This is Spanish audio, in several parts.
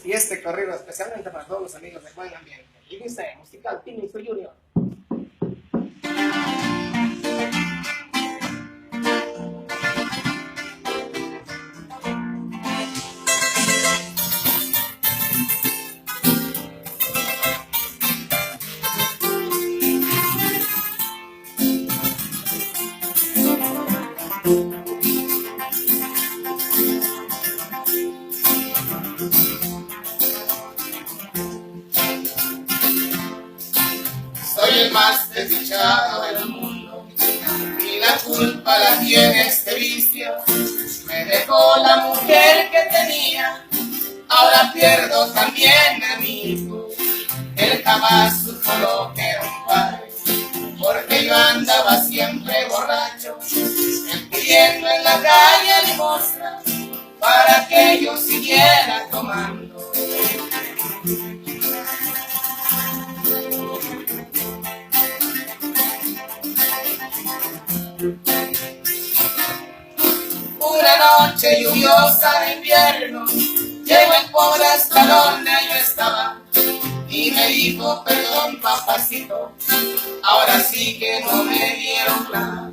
Y este corrido especialmente para todos los amigos de Buen Ambiente. Y dice, musical Tinisto Junior. Soy el más desdichado del mundo y la culpa la tiene este vicio. Me dejó la mujer que tenía, ahora pierdo también a mi hijo. Él jamás supo lo que era un padre, porque yo andaba siempre borracho, él pidiendo en la calle limosna para que yo siguiera tomando. Una noche lluviosa de invierno, llegó el pobre hasta donde yo estaba y me dijo, perdón papacito, ahora sí que no me dieron nada.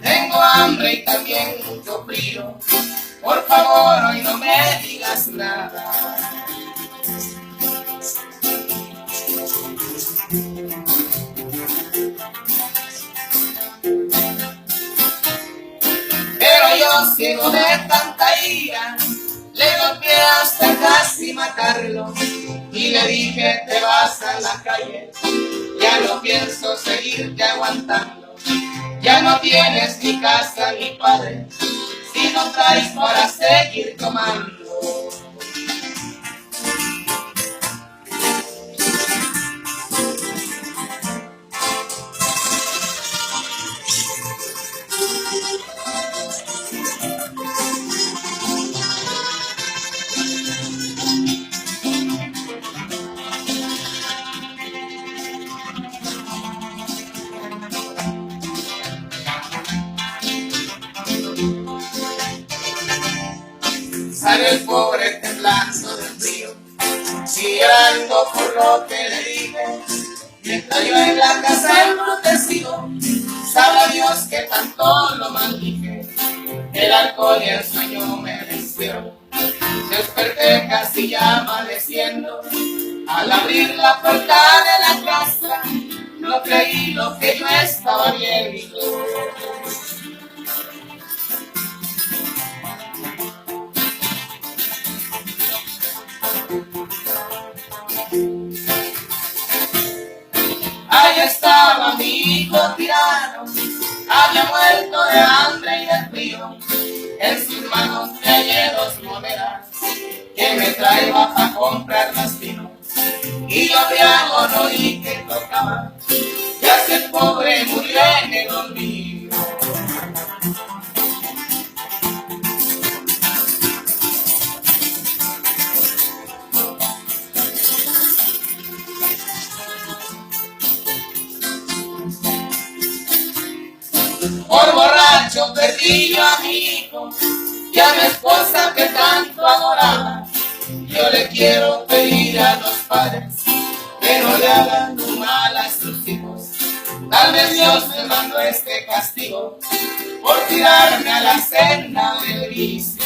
Tengo hambre y también mucho frío, por favor hoy no me digas nada. Pero yo, ciego de tanta ira, le golpeé hasta casi matarlo y le dije, te vas a la calle, ya no pienso seguirte aguantando. Ya no tienes ni casa ni padre, si no traes para seguir tomando. Sale el pobre temblando del frío, llorando por lo que le dije, mientras yo en la casa embrutecido, sabe Dios que tanto lo maldije. El alcohol y el sueño me vencieron, desperté casi ya amaneciendo. Al abrir la puerta de la casa, no creí lo que yo estaba viendo. Ahí estaba mi hijo tirano, había muerto de hambre y de frío. En sus manos traía 2 monedas que me traía para comprar más vino. Y yo briago no oí que tocaba, ya que el pobre murió en el olvido. Por borracho perdí yo a mi hijo y a mi esposa que tanto adoraba. Yo le quiero pedir a los padres que no le hagan un mal a sus hijos. Tal vez Dios me mandó este castigo por tirarme a la senda del vicio.